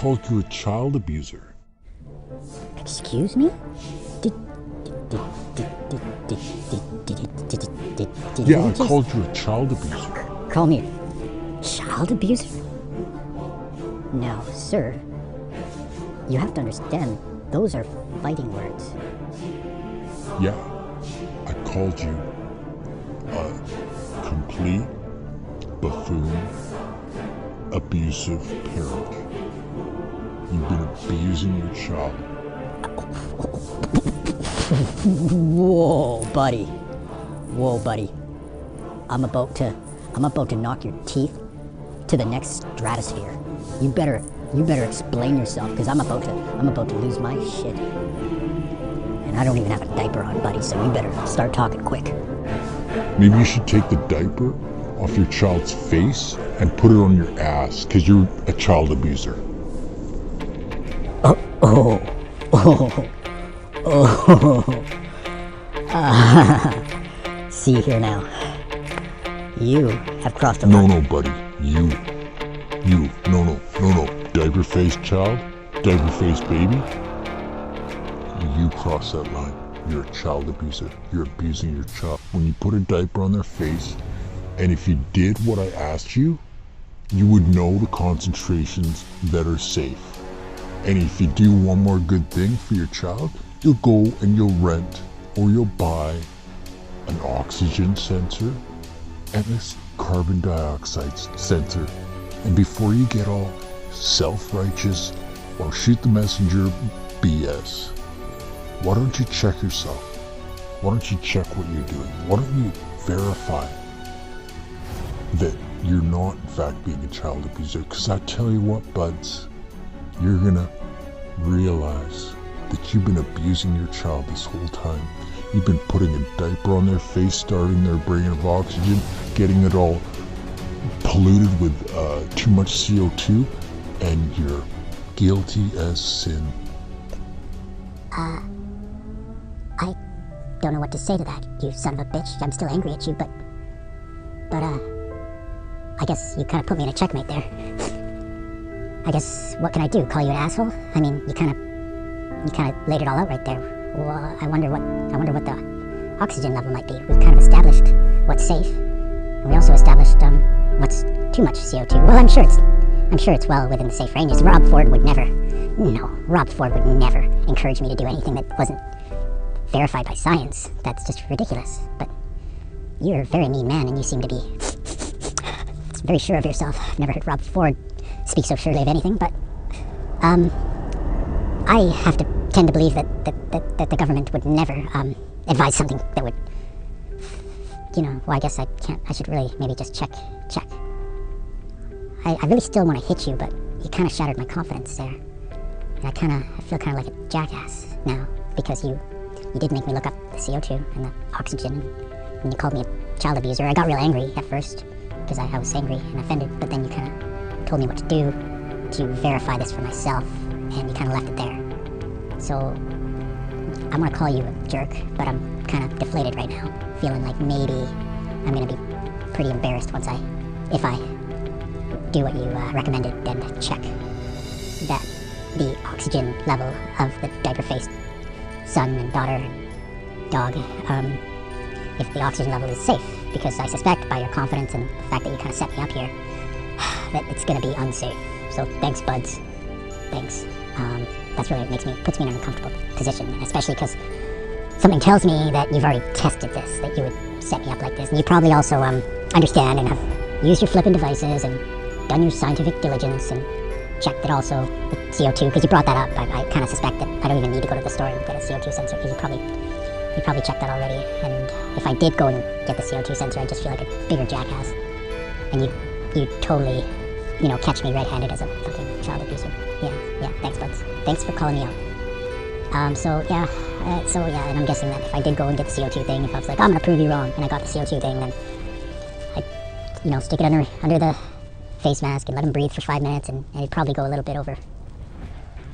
called you a child abuser. Excuse me? Yeah, I called you a child abuser. Call me a child abuser? Now, sir, you have to understand, those are fighting words. Yeah, I called you a complete buffoon, abusive parent. You've been abusing your child. Whoa, buddy. Whoa, buddy. I'm about to knock your teeth to the next stratosphere. You better explain yourself, because I'm about to lose my shit. And I don't even have a diaper on, buddy, so you better start talking quick. Maybe you should take the diaper off your child's face and put it on your ass, because you're a child abuser. See here now. You have crossed the No, line. no, buddy. You. No. Diaper-faced child? Diaper-faced baby? You cross that line. You're a child abuser. You're abusing your child. When you put a diaper on their face, and if you did what I asked you, you would know the concentrations that are safe. And if you do one more good thing for your child, you'll go and you'll rent or you'll buy an oxygen sensor and this carbon dioxide sensor. And before you get all self-righteous or shoot the messenger BS, why don't you check yourself? Why don't you check what you're doing? Why don't you verify that you're not in fact being a child abuser? Because I tell you what, buds, you're gonna realize that you've been abusing your child this whole time. You've been putting a diaper on their face, starving their brain of oxygen, getting it all polluted with too much CO2, and you're guilty as sin. I don't know what to say to that, you son of a bitch. I'm still angry at you, but I guess you kind of put me in a checkmate there. I guess, what can I do? Call you an asshole? I mean, you kind of laid it all out right there. Well, I wonder what the oxygen level might be. We've kind of established what's safe, and we also established what's too much CO2. Well, I'm sure it's well within the safe ranges. Rob Ford would never encourage me to do anything that wasn't verified by science. That's just ridiculous. But you're a very mean man, and you seem to be very sure of yourself. I've never heard Rob Ford speak so surely of anything, but I have to tend to believe that the government would never advise something that would, well, I guess I should really maybe just check. I really still want to hit you, but you kind of shattered my confidence there. And I feel kind of like a jackass now, because you did make me look up the CO2 and the oxygen, and you called me a child abuser. I got real angry at first, because I was angry and offended, but then you kind of told me what to do to verify this for myself, and you kind of left it there. So I'm gonna call you a jerk, but I'm kind of deflated right now, feeling like maybe I'm gonna be pretty embarrassed if I do what you recommended and check that the oxygen level of the diaper-faced son and daughter and dog, if the oxygen level is safe, because I suspect by your confidence and the fact that you kind of set me up here, that it's gonna be unsafe. So thanks, buds. Thanks. That's really puts me in an uncomfortable position, especially because something tells me that you've already tested this, that you would set me up like this. And you probably also understand and have used your flipping devices and done your scientific diligence and checked that also with CO2, because you brought that up. I kind of suspect that I don't even need to go to the store and get a CO2 sensor, because you probably checked that already. And if I did go and get the CO2 sensor, I'd just feel like a bigger jackass. And you totally, catch me red-handed as a fucking child abuser. Yeah, thanks, buds. Thanks for calling me out. So yeah, and I'm guessing that if I did go and get the CO2 thing, if I was like, I'm gonna prove you wrong, and I got the CO2 thing, then I'd, stick it under the face mask and let him breathe for 5 minutes, and it'd probably go a little bit over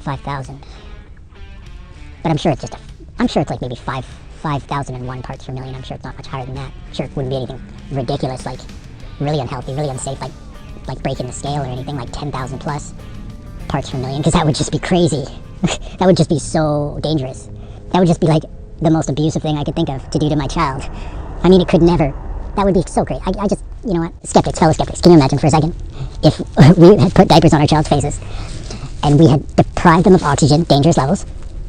5,000. But I'm sure it's like maybe 5,001 parts per million. I'm sure it's not much higher than that. I'm sure it wouldn't be anything ridiculous, like really unhealthy, really unsafe, like breaking the scale or anything, like 10,000 plus. parts per million, because that would just be crazy. That would just be so dangerous. That would just be like the most abusive thing I could think of to do to my child. I mean, it could never. That would be so great. I just, you know what, skeptics, fellow skeptics, can you imagine for a second if we had put diapers on our child's faces and we had deprived them of oxygen, dangerous levels,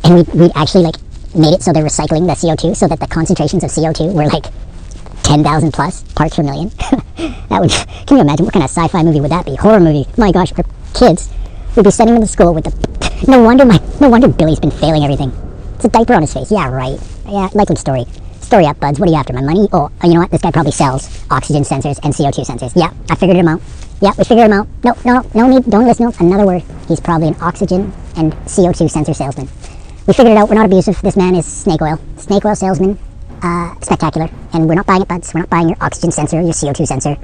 and we'd actually like made it so they're recycling the CO2 so that the concentrations of CO2 were like 10,000 plus parts per million. That would, can you imagine what kind of sci-fi movie would that be? Horror movie. My gosh, our kids would be sending them to school with the, no wonder Billy's been failing everything. It's a diaper on his face. Yeah, right. Yeah, likely story. Story up, buds. What are you after? My money? Oh, you know what? This guy probably sells oxygen sensors and CO2 sensors. Yeah, I figured him out. Yeah, we figured him out. No need, don't listen to him. Another word. He's probably an oxygen and CO2 sensor salesman. We figured it out. We're not abusive. This man is snake oil. Snake oil salesman. Spectacular. And we're not buying it, buds. We're not buying your oxygen sensor, your CO2 sensor.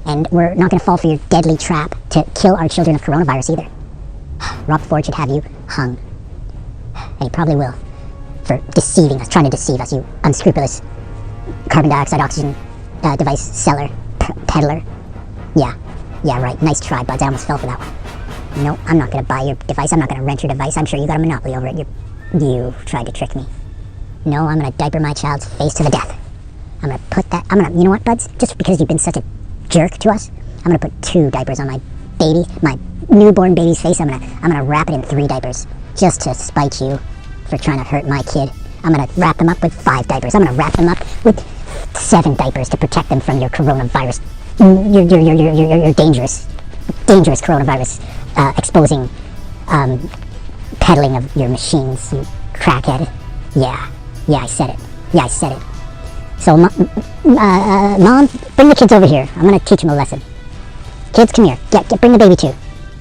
And we're not going to fall for your deadly trap to kill our children of coronavirus either. Rob Ford should have you hung. And he probably will. For deceiving us, trying to deceive us, you unscrupulous carbon dioxide oxygen device seller, peddler. Yeah, right. Nice try, buds. I almost fell for that one. No, I'm not going to buy your device. I'm not going to rent your device. I'm sure you got a monopoly over it. You tried to trick me. No, I'm going to diaper my child's face to the death. I'm going to put that, you know what, buds? Just because you've been such a jerk to us, I'm going to put 2 diapers on my baby, my newborn baby's face. I'm gonna wrap it in 3 diapers just to spite you for trying to hurt my kid. I'm gonna wrap them up with 5 diapers. I'm gonna wrap them up with 7 diapers to protect them from your coronavirus. Your dangerous coronavirus exposing peddling of your machines, you crackhead. Yeah, I said it. So, Mom, bring the kids over here. I'm gonna teach them a lesson. Kids, come here. Bring the baby too.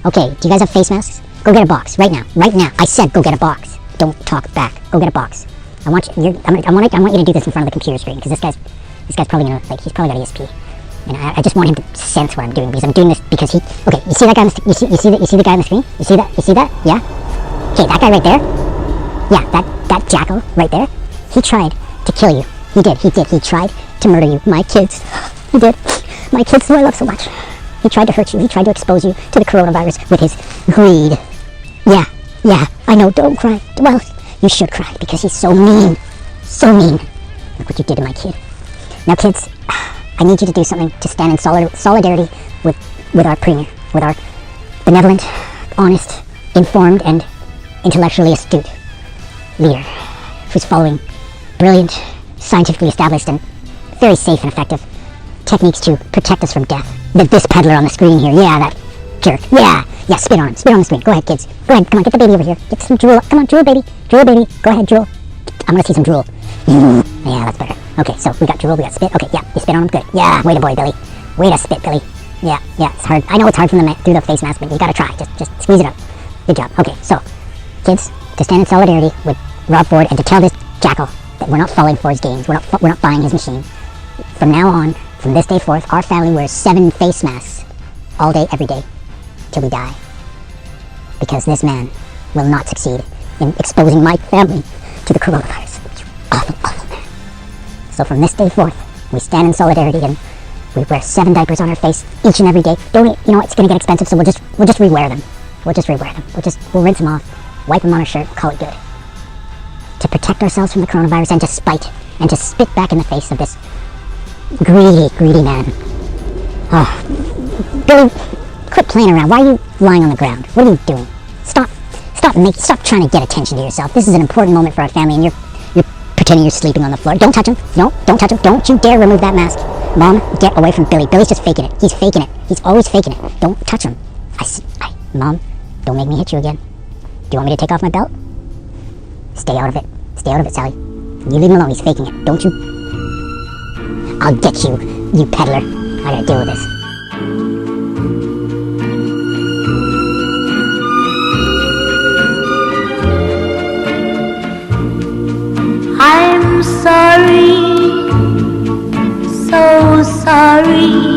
Okay, do you guys have face masks? Go get a box, right now. I said go get a box. Don't talk back. Go get a box. I want you to do this in front of the computer screen, because this guy's probably gonna, like, he's probably got ESP. And I just want him to sense what I'm doing, because I'm doing this because he, okay, you see that guy you see the guy on the screen? You see that? Yeah? Okay, that guy right there? Yeah, that jackal right there? He tried to kill you. He did. He tried to murder you. My kids. He did. My kids who I love so much. He tried to hurt you. He tried to expose you to the coronavirus with his greed. Yeah, I know, don't cry. Well, you should cry, because he's so mean. So mean. Look what you did to my kid. Now, kids, I need you to do something to stand in solidarity with our premier, with our benevolent, honest, informed, and intellectually astute leader, who's following brilliant, scientifically established, and very safe and effective techniques to protect us from death. This peddler on the screen here, yeah, that jerk, yeah, spit on the screen. Go ahead, kids, go ahead, come on, get the baby over here, get some drool, come on, drool baby, go ahead, drool. I'm gonna see some drool. Yeah, that's better. Okay, so we got drool, we got spit. Okay, yeah, you spit on him, good. Yeah, way to boy, Billy. Way to spit, Billy. Yeah, it's hard. I know it's hard through the face mask, but you gotta try. Just squeeze it up. Good job. Okay, so, kids, to stand in solidarity with Rob Ford and to tell this jackal that we're not falling for his games, we're not buying his machine. From now on, from this day forth, our family wears 7 face masks all day, every day, till we die. Because this man will not succeed in exposing my family to the coronavirus. Awful man. So from this day forth, we stand in solidarity and we wear 7 diapers on our face each and every day. You know what, it's gonna get expensive, so we'll just rewear them. We'll rinse them off, wipe them on our shirt, call it good. To protect ourselves from the coronavirus and to spite and to spit back in the face of this greedy man. Oh, Billy, quit playing around. Why are you lying on the ground? What are you doing? Stop trying to get attention to yourself. This is an important moment for our family, and you're pretending you're sleeping on the floor. Don't touch him. No, don't touch him. Don't you dare remove that mask. Mom, get away from Billy. Billy's just faking it. He's faking it. He's always faking it. Don't touch him. Mom, don't make me hit you again. Do you want me to take off my belt? Stay out of it. Stay out of it, Sally. You leave him alone. He's faking it. Don't you? I'll get you, you peddler. I gotta deal with this. I'm sorry, so sorry.